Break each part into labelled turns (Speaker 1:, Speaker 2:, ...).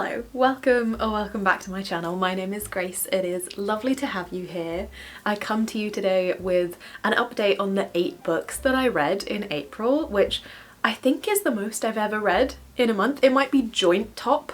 Speaker 1: Hello, welcome or welcome back to my channel. My name is Grace. It is lovely to have you here. I come to you today with an update on the 8 books that I read in April, which I think is the most I've ever read in a month. It might be joint top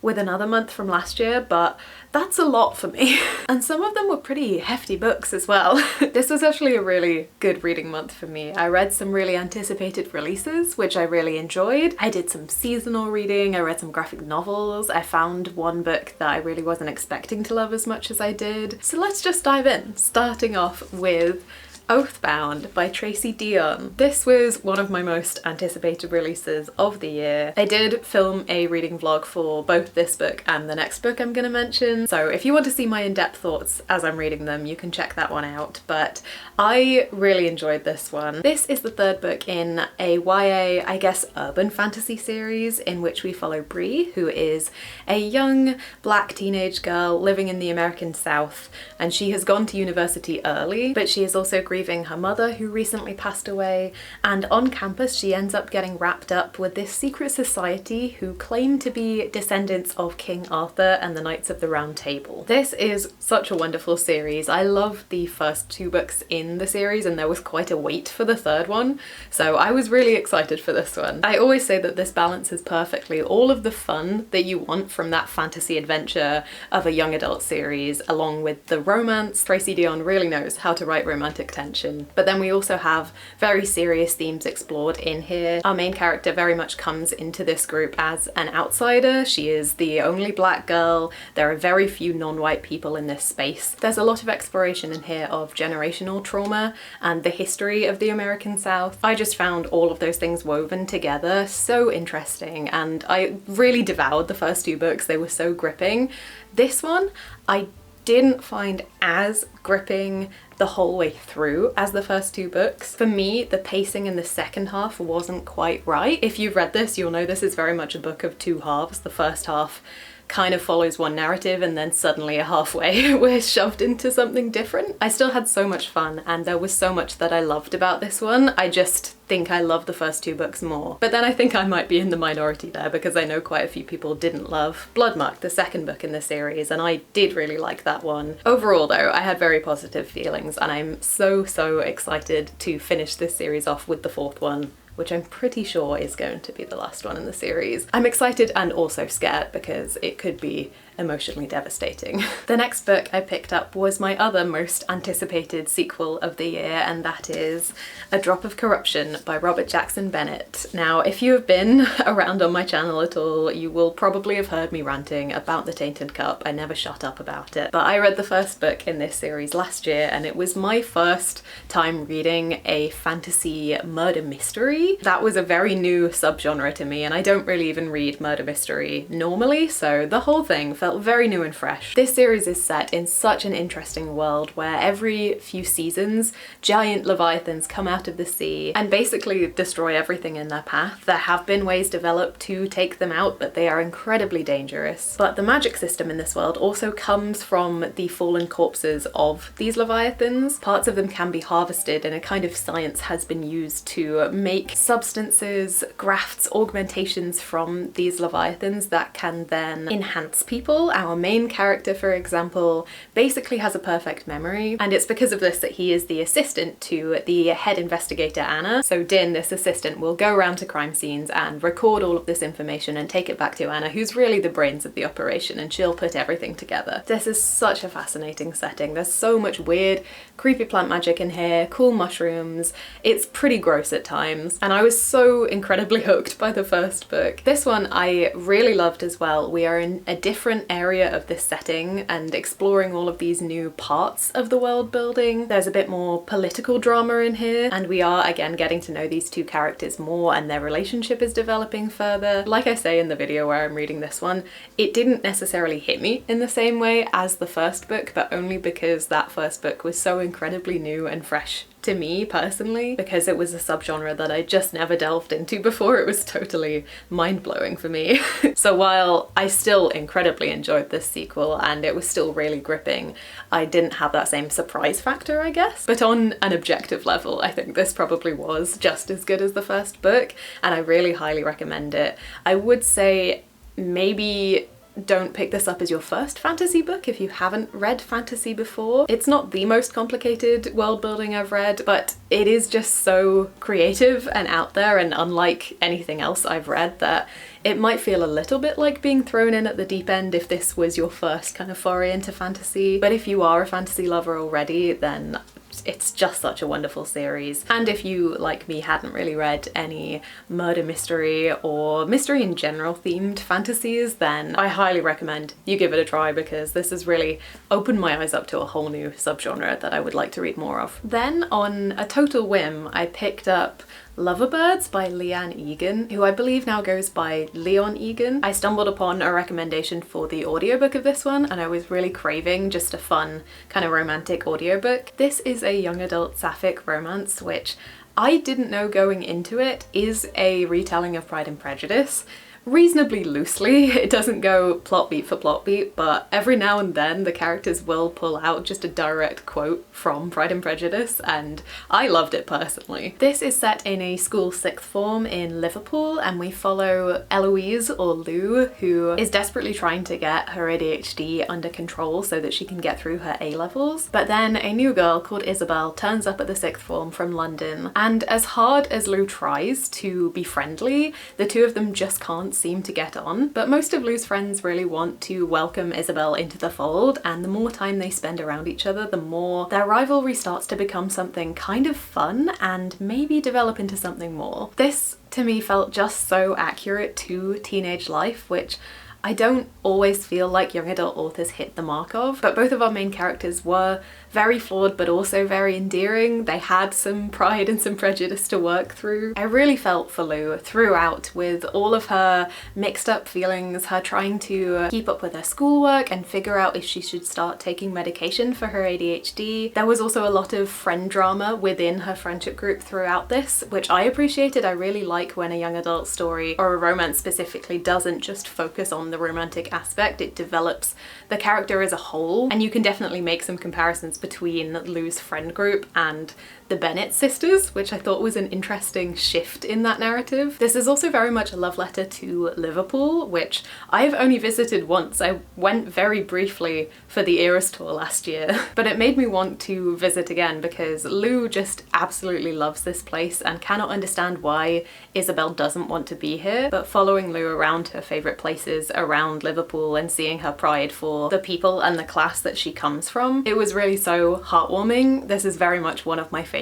Speaker 1: with another month from last year, but that's a lot for me. And some of them were pretty hefty books as well. This was actually a really good reading month for me. I read some really anticipated releases, which I really enjoyed. I did some seasonal reading, I read some graphic novels, I found one book that I really wasn't expecting to love as much as I did. So let's just dive in, starting off with Oathbound by Tracy Deonn. This was one of my most anticipated releases of the year. I did film a reading vlog for both this book and the next book I'm gonna mention, so if you want to see my in-depth thoughts as I'm reading them, you can check that one out, but I really enjoyed this one. This is the 3rd book in a YA, I guess, urban fantasy series in which we follow Bree, who is a young black teenage girl living in the American South, and she has gone to university early, but she is also grieving her mother who recently passed away, and on campus she ends up getting wrapped up with this secret society who claim to be descendants of King Arthur and the Knights of the Round Table. This is such a wonderful series. I love the first 2 books in the series and there was quite a wait for the 3rd one, so I was really excited for this one. I always say that this balances perfectly all of the fun that you want from that fantasy adventure of a young adult series along with the romance. Tracy Deonn really knows how to write romantic tension. But then we also have very serious themes explored in here. Our main character very much comes into this group as an outsider. She is the only black girl. There are very few non-white people in this space. There's a lot of exploration in here of generational trauma and the history of the American South. I just found all of those things woven together so interesting, and I really devoured the first 2 books. They were so gripping. This one I didn't find as gripping the whole way through as the first 2 books. For me, the pacing in the second half wasn't quite right. If you've read this, you'll know this is very much a book of 2 halves. The first half kind of follows one narrative and then suddenly halfway we're shoved into something different. I still had so much fun and there was so much that I loved about this one. I just think I love the first 2 books more. But then I think I might be in the minority there because I know quite a few people didn't love Bloodmark, the 2nd book in the series, and I did really like that one. Overall though, I had very positive feelings and I'm so excited to finish this series off with the 4th one, which I'm pretty sure is going to be the last one in the series. I'm excited and also scared because it could be emotionally devastating. The next book I picked up was my other most anticipated sequel of the year, and that is A Drop of Corruption by Robert Jackson Bennett. Now, if you have been around on my channel at all, you will probably have heard me ranting about The Tainted Cup. I never shut up about it. But I read the first book in this series last year and it was my first time reading a fantasy murder mystery. That was a very new subgenre to me and I don't really even read murder mystery normally, so the whole thing felt very new and fresh. This series is set in such an interesting world where every few seasons giant leviathans come out of the sea and basically destroy everything in their path. There have been ways developed to take them out, but they are incredibly dangerous. But the magic system in this world also comes from the fallen corpses of these leviathans. Parts of them can be harvested and a kind of science has been used to make substances, grafts, augmentations from these leviathans that can then enhance people. Our main character, for example, basically has a perfect memory, and it's because of this that he is the assistant to the head investigator Anna. So Din, this assistant, will go around to crime scenes and record all of this information and take it back to Anna, who's really the brains of the operation, and she'll put everything together. This is such a fascinating setting. There's so much weird, creepy plant magic in here, cool mushrooms. It's pretty gross at times, and I was so incredibly hooked by the first book. This one I really loved as well. We are in a different area of this setting and exploring all of these new parts of the world building. There's a bit more political drama in here, and we are again getting to know these 2 characters more and their relationship is developing further. Like I say in the video where I'm reading this one, it didn't necessarily hit me in the same way as the first book, but only because that first book was so incredibly new and fresh to me personally, because it was a subgenre that I just never delved into before. It was totally mind-blowing for me. So while I still incredibly enjoyed this sequel and it was still really gripping, I didn't have that same surprise factor, I guess. But on an objective level, I think this probably was just as good as the first book, and I really highly recommend it. I would say maybe don't pick this up as your first fantasy book if you haven't read fantasy before. It's not the most complicated world building I've read, but it is just so creative and out there and unlike anything else I've read that it might feel a little bit like being thrown in at the deep end if this was your first kind of foray into fantasy. But if you are a fantasy lover already, then it's just such a wonderful series. And if you, like me, hadn't really read any murder mystery or mystery in general themed fantasies, then I highly recommend you give it a try, because this has really opened my eyes up to a whole new subgenre that I would like to read more of. Then on a total whim, I picked up Loverbirds by Leanne Egan, who I believe now goes by Leon Egan. I stumbled upon a recommendation for the audiobook of this one, and I was really craving just a fun kind of romantic audiobook. This is a young adult sapphic romance, which I didn't know going into it is a retelling of Pride and Prejudice. Reasonably loosely. It doesn't go plot beat for plot beat, but every now and then the characters will pull out just a direct quote from Pride and Prejudice, and I loved it personally. This is set in a school sixth form in Liverpool, and we follow Eloise, or Lou, who is desperately trying to get her ADHD under control so that she can get through her A-levels. But then a new girl called Isabel turns up at the sixth form from London, and as hard as Lou tries to be friendly, the two of them just can't seem to get on. But most of Lou's friends really want to welcome Isabel into the fold, and the more time they spend around each other, the more their rivalry starts to become something kind of fun and maybe develop into something more. This to me felt just so accurate to teenage life, which I don't always feel like young adult authors hit the mark of, but both of our main characters were very flawed but also very endearing. They had some pride and some prejudice to work through. I really felt for Lou throughout, with all of her mixed up feelings, her trying to keep up with her schoolwork and figure out if she should start taking medication for her ADHD. There was also a lot of friend drama within her friendship group throughout this, which I appreciated. I really like when a young adult story, or a romance specifically, doesn't just focus on the romantic aspect, it develops the character as a whole, and you can definitely make some comparisons between Lou's friend group and the Bennett sisters, which I thought was an interesting shift in that narrative. This is also very much a love letter to Liverpool, which I've only visited once. I went very briefly for the Eras tour last year, but it made me want to visit again because Lou just absolutely loves this place and cannot understand why Isabel doesn't want to be here. But following Lou around her favourite places around Liverpool and seeing her pride for the people and the class that she comes from, it was really so heartwarming. This is very much one of my favourite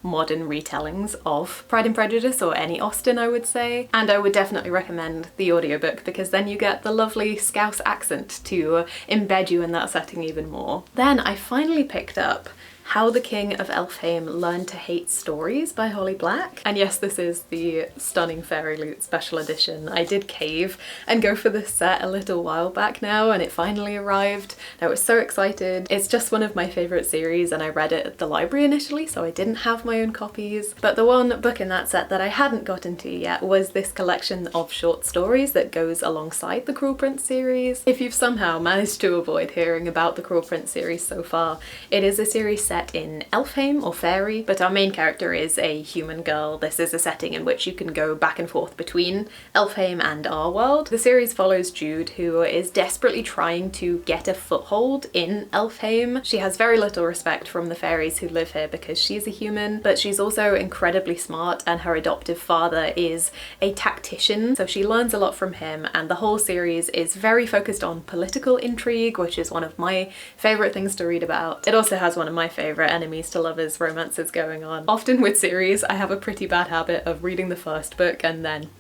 Speaker 1: modern retellings of Pride and Prejudice, or any Austen I would say, and I would definitely recommend the audiobook because then you get the lovely Scouse accent to embed you in that setting even more. Then I finally picked up How the King of Elfhame Learned to Hate Stories by Holly Black. And yes, this is the stunning Fairy Loot special edition. I did cave and go for this set a little while back now, and it finally arrived. I was so excited. It's just one of my favourite series, and I read it at the library initially, so I didn't have my own copies. But the one book in that set that I hadn't gotten to yet was this collection of short stories that goes alongside the Cruel Prince series. If you've somehow managed to avoid hearing about the Cruel Prince series so far, it is a series set in Elfhame, or Fairy, but our main character is a human girl. This is a setting in which you can go back and forth between Elfhame and our world. The series follows Jude, who is desperately trying to get a foothold in Elfhame. She has very little respect from the fairies who live here because she's a human, but she's also incredibly smart, and her adoptive father is a tactician, so she learns a lot from him, and the whole series is very focused on political intrigue, which is one of my favourite things to read about. It also has one of my favourite enemies to lovers romances going on. Often with series, I have a pretty bad habit of reading the first book and then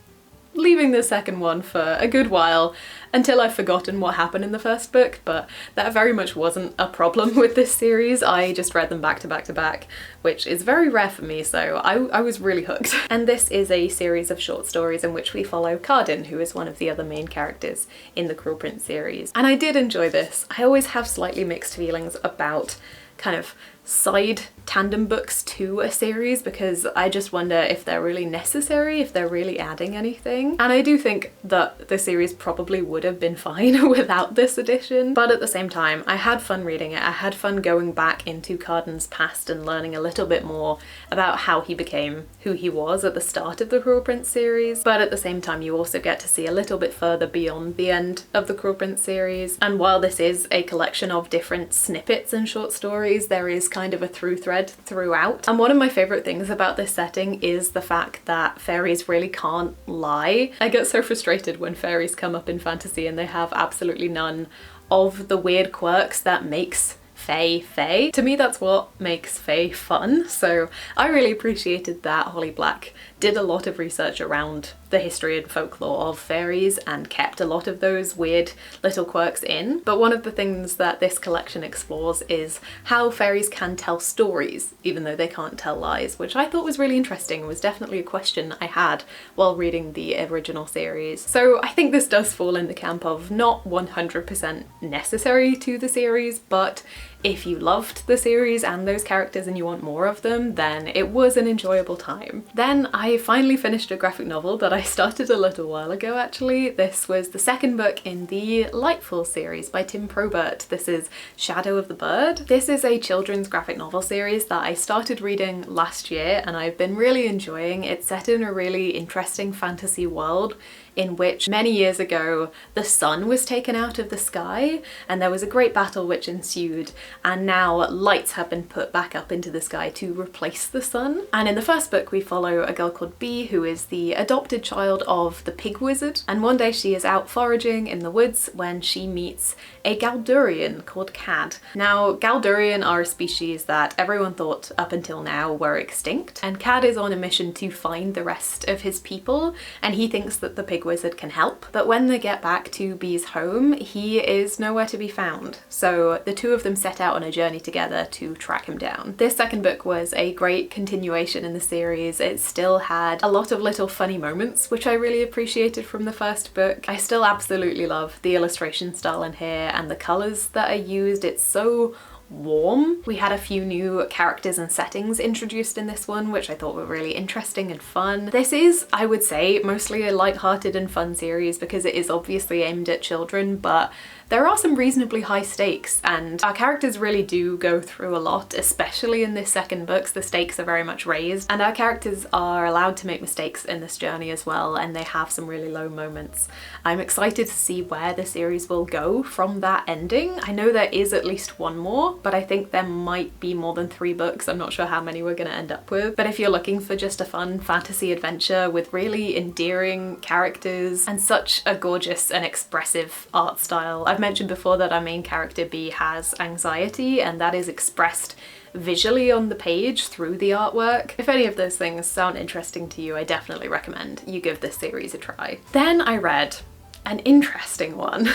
Speaker 1: leaving the second one for a good while until I've forgotten what happened in the first book, but that very much wasn't a problem with this series. I just read them back to back to back, which is very rare for me, so I was really hooked. And this is a series of short stories in which we follow Carden, who is one of the other main characters in the Cruel Prince series. And I did enjoy this. I always have slightly mixed feelings about kind of side tandem books to a series, because I just wonder if they're really necessary, if they're really adding anything. And I do think that the series probably would have been fine without this edition, but at the same time I had fun reading it. I had fun going back into Cardan's past and learning a little bit more about how he became who he was at the start of the Cruel Prince series, but at the same time you also get to see a little bit further beyond the end of the Cruel Prince series. And while this is a collection of different snippets and short stories, there is kind of a through thread throughout. And one of my favourite things about this setting is the fact that fairies really can't lie. I get so frustrated when fairies come up in fantasy and they have absolutely none of the weird quirks that makes fae fae. To me, that's what makes fae fun, so I really appreciated that Holly Black did a lot of research around the history and folklore of fairies and kept a lot of those weird little quirks in. But one of the things that this collection explores is how fairies can tell stories even though they can't tell lies, which I thought was really interesting. It was definitely a question I had while reading the original series. So I think this does fall in the camp of not 100% necessary to the series, but if you loved the series and those characters and you want more of them, then it was an enjoyable time. Then I finally finished a graphic novel that I started a little while ago actually. This was the second book in the Lightfall series by Tim Probert. This is Shadow of the Bird. This is a children's graphic novel series that I started reading last year and I've been really enjoying. It's set in a really interesting fantasy world in which many years ago the sun was taken out of the sky and there was a great battle which ensued, and now lights have been put back up into the sky to replace the sun. And in the first book we follow a girl called Bee, who is the adopted child of the pig wizard, and one day she is out foraging in the woods when she meets a Galdurian called Cad. Now Galdurian are a species that everyone thought up until now were extinct, and Cad is on a mission to find the rest of his people, and he thinks that the pig wizard can help. But when they get back to Bee's home, he is nowhere to be found. So the two of them set out on a journey together to track him down. This second book was a great continuation in the series. It still had a lot of little funny moments, which I really appreciated from the first book. I still absolutely love the illustration style in here and the colours that are used. It's so warm. We had a few new characters and settings introduced in this one, which I thought were really interesting and fun. This is, I would say, mostly a light-hearted and fun series because it is obviously aimed at children, but there are some reasonably high stakes and our characters really do go through a lot, especially in this second book. The stakes are very much raised and our characters are allowed to make mistakes in this journey as well, and they have some really low moments. I'm excited to see where the series will go from that ending. I know there is at least one more, but I think there might be more than 3 books. I'm not sure how many we're gonna end up with. But if you're looking for just a fun fantasy adventure with really endearing characters and such a gorgeous and expressive art style. I've mentioned before that our main character Bee has anxiety, and that is expressed visually on the page through the artwork. If any of those things sound interesting to you, I definitely recommend you give this series a try. Then I read an interesting one.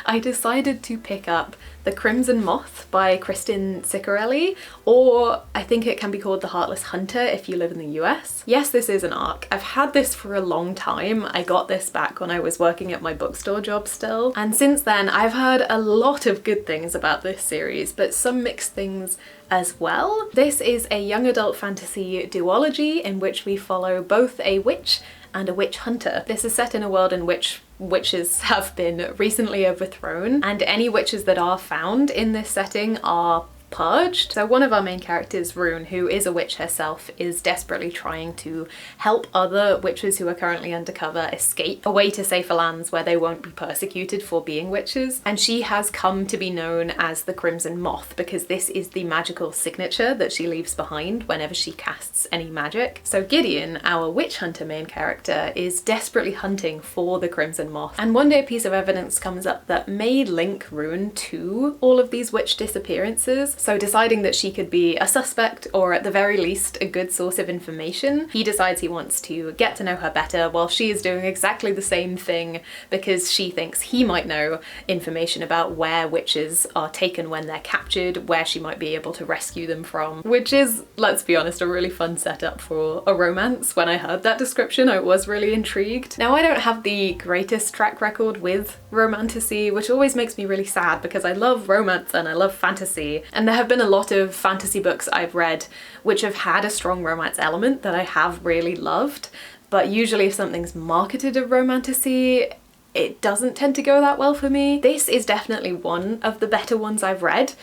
Speaker 1: I decided to pick up The Crimson Moth by Kristen Ciccarelli, or I think it can be called The Heartless Hunter if you live in the US. Yes, this is an ARC. I've had this for a long time. I got this back when I was working at my bookstore job still, and since then I've heard a lot of good things about this series, but some mixed things as well. This is a young adult fantasy duology in which we follow both a witch and a witch hunter. This is set in a world in which witches have been recently overthrown, and any witches that are found in this setting are purged. So one of our main characters, Rune, who is a witch herself, is desperately trying to help other witches who are currently undercover escape away to safer lands where they won't be persecuted for being witches. And she has come to be known as the Crimson Moth because this is the magical signature that she leaves behind whenever she casts any magic. So Gideon, our witch hunter main character, is desperately hunting for the Crimson Moth. And one day a piece of evidence comes up that may link Rune to all of these witch disappearances. So deciding that she could be a suspect, or at the very least a good source of information, he decides he wants to get to know her better while she is doing exactly the same thing because she thinks he might know information about where witches are taken when they're captured, where she might be able to rescue them from, which is, let's be honest, a really fun setup for a romance. When I heard that description, I was really intrigued. Now, I don't have the greatest track record with romantasy, which always makes me really sad because I love romance and I love fantasy, and there There have been a lot of fantasy books I've read which have had a strong romance element that I have really loved, but usually if something's marketed as romantasy, it doesn't tend to go that well for me. This is definitely one of the better ones I've read.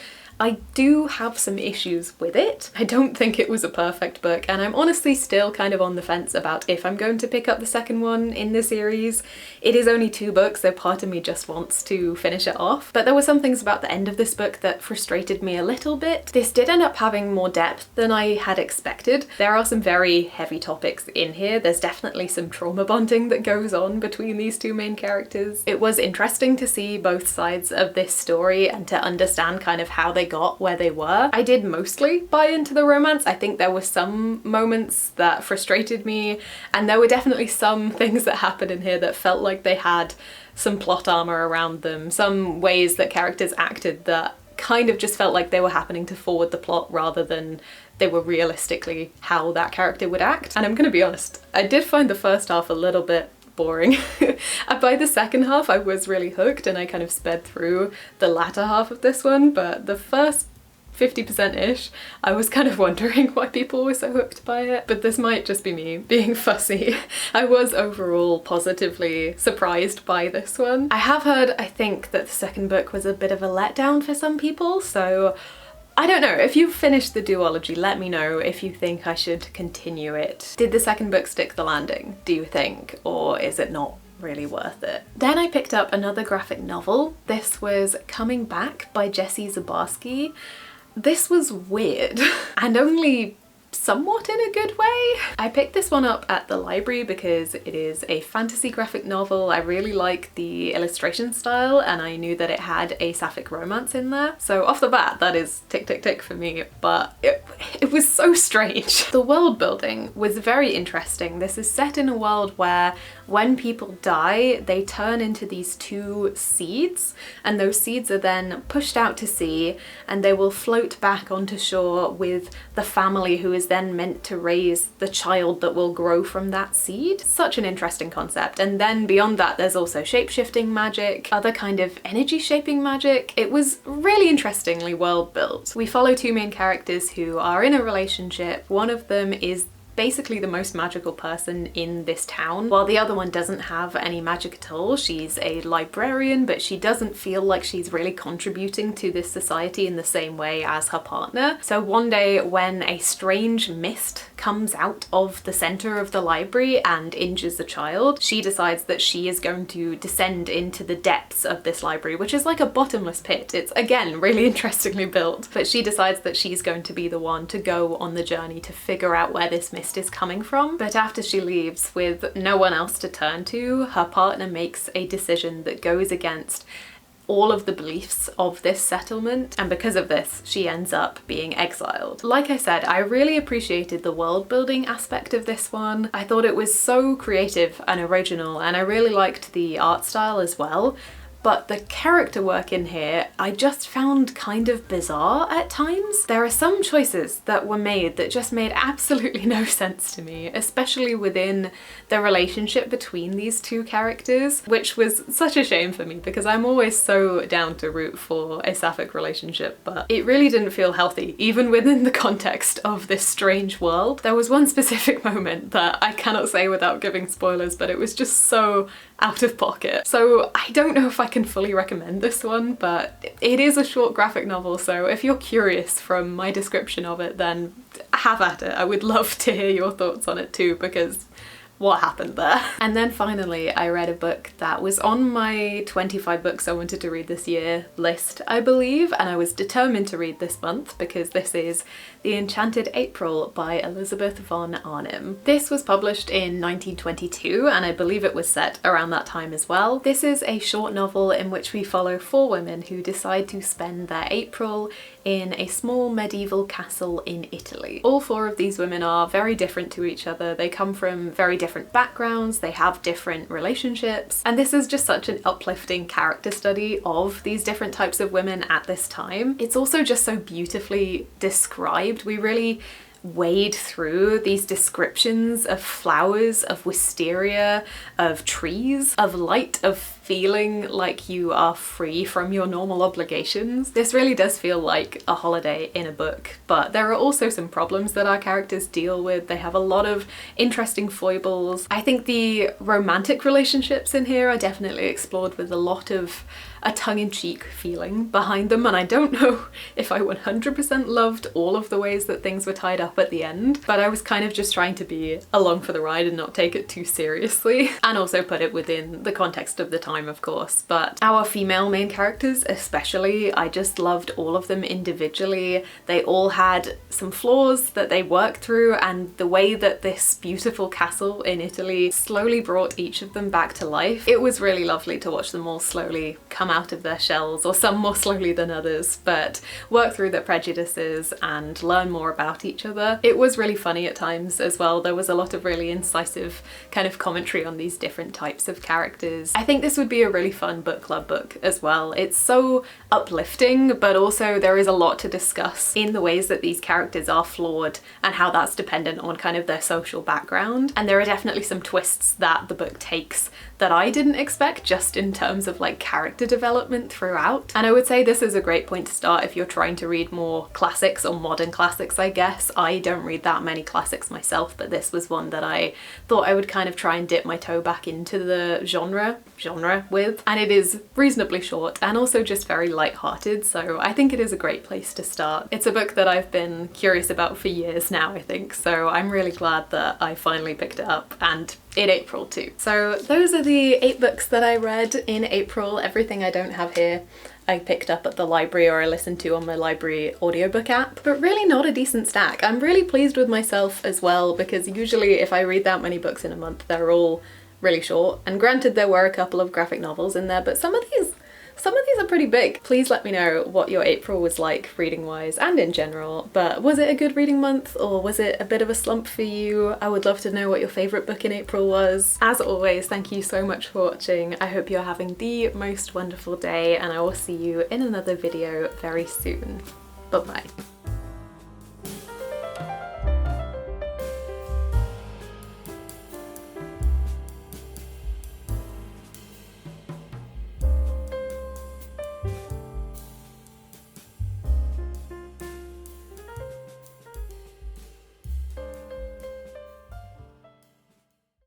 Speaker 1: I do have some issues with it. I don't think it was a perfect book, and I'm honestly still kind of on the fence about if I'm going to pick up the second one in the series. It is only 2 books, so part of me just wants to finish it off. But there were some things about the end of this book that frustrated me a little bit. This did end up having more depth than I had expected. There are some very heavy topics in here. There's definitely some trauma bonding that goes on between these 2 main characters. It was interesting to see both sides of this story and to understand kind of how they got where they were. I did mostly buy into the romance. I think there were some moments that frustrated me, and there were definitely some things that happened in here that felt like they had some plot armor around them, some ways that characters acted that kind of just felt like they were happening to forward the plot rather than they were realistically how that character would act. And I'm gonna be honest, I did find the first half a little bit boring. By the second half I was really hooked and I kind of sped through the latter half of this one, but the first 50%-ish, I was kind of wondering why people were so hooked by it. But this might just be me being fussy. I was overall positively surprised by this one. I have heard, I think, that the second book was a bit of a letdown for some people, so I don't know. If you've finished the duology, let me know if you think I should continue it. Did the second book stick the landing, do you think? Or is it not really worth it? Then I picked up another graphic novel. This was Coming Back by Jessi Zabarsky. This was weird and only somewhat in a good way. I picked this one up at the library because it is a fantasy graphic novel. I really like the illustration style and I knew that it had a sapphic romance in there. So off the bat, that is tick tick tick for me, but it was so strange. The world building was very interesting. This is set in a world where when people die, they turn into these 2 seeds, and those seeds are then pushed out to sea and they will float back onto shore with the family who is then meant to raise the child that will grow from that seed. Such an interesting concept. And then beyond that, there's also shape-shifting magic, other kind of energy shaping magic. It was really interestingly world built. We follow 2 main characters who are in a relationship. One of them is basically the most magical person in this town, while the other one doesn't have any magic at all. She's a librarian, but she doesn't feel like she's really contributing to this society in the same way as her partner. So one day when a strange mist comes out of the center of the library and injures the child, she decides that she is going to descend into the depths of this library, which is like a bottomless pit. It's again really interestingly built, but she decides that she's going to be the one to go on the journey to figure out where this mist is coming from. But after she leaves with no one else to turn to, her partner makes a decision that goes against all of the beliefs of this settlement, and because of this she ends up being exiled. Like I said, I really appreciated the world building aspect of this one. I thought it was so creative and original, and I really liked the art style as well. But the character work in here I just found kind of bizarre at times. There are some choices that were made that just made absolutely no sense to me, especially within the relationship between these 2 characters, which was such a shame for me because I'm always so down to root for a sapphic relationship, but it really didn't feel healthy, even within the context of this strange world. There was one specific moment that I cannot say without giving spoilers, but it was just so out of pocket. So I don't know if I can fully recommend this one, but it is a short graphic novel, so if you're curious from my description of it, then have at it. I would love to hear your thoughts on it too, because what happened there? And then finally I read a book that was on my 25 books I wanted to read this year list, I believe, and I was determined to read this month because this is The Enchanted April by Elizabeth von Arnim. This was published in 1922 and I believe it was set around that time as well. This is a short novel in which we follow 4 women who decide to spend their April in a small medieval castle in Italy. All 4 of these women are very different to each other. They come from very different backgrounds, they have different relationships, and this is just such an uplifting character study of these different types of women at this time. It's also just so beautifully described. We really wade through these descriptions of flowers, of wisteria, of trees, of light, of feeling like you are free from your normal obligations. This really does feel like a holiday in a book, but there are also some problems that our characters deal with. They have a lot of interesting foibles. I think the romantic relationships in here are definitely explored with a lot of a tongue-in-cheek feeling behind them, and I don't know if I 100% loved all of the ways that things were tied up at the end, but I was kind of just trying to be along for the ride and not take it too seriously, and also put it within the context of the time, of course. But our female main characters especially, I just loved all of them individually. They all had some flaws that they worked through, and the way that this beautiful castle in Italy slowly brought each of them back to life, it was really lovely to watch them all slowly come out of their shells, or some more slowly than others, but work through their prejudices and learn more about each other. It was really funny at times as well. There was a lot of really incisive kind of commentary on these different types of characters. I think this would be a really fun book club book as well. It's so uplifting, but also there is a lot to discuss in the ways that these characters are flawed and how that's dependent on kind of their social background. And there are definitely some twists that the book takes that I didn't expect, just in terms of like character development throughout. And I would say this is a great point to start if you're trying to read more classics or modern classics, I guess. I don't read that many classics myself, but this was one that I thought I would kind of try and dip my toe back into the genre with. And it is reasonably short and also just very light-hearted, so I think it is a great place to start. It's a book that I've been curious about for years now, I think, so I'm really glad that I finally picked it up, and in April too. So those are the 8 books that I read in April. Everything I don't have here I picked up at the library or I listened to on my library audiobook app, but really not a decent stack. I'm really pleased with myself as well, because usually if I read that many books in a month, they're all really short. And granted, there were a couple of graphic novels in there, but some of these are pretty big. Please let me know what your April was like reading wise and in general, but was it a good reading month or was it a bit of a slump for you? I would love to know what your favourite book in April was. As always, thank you so much for watching. I hope you're having the most wonderful day, and I will see you in another video very soon. Bye bye.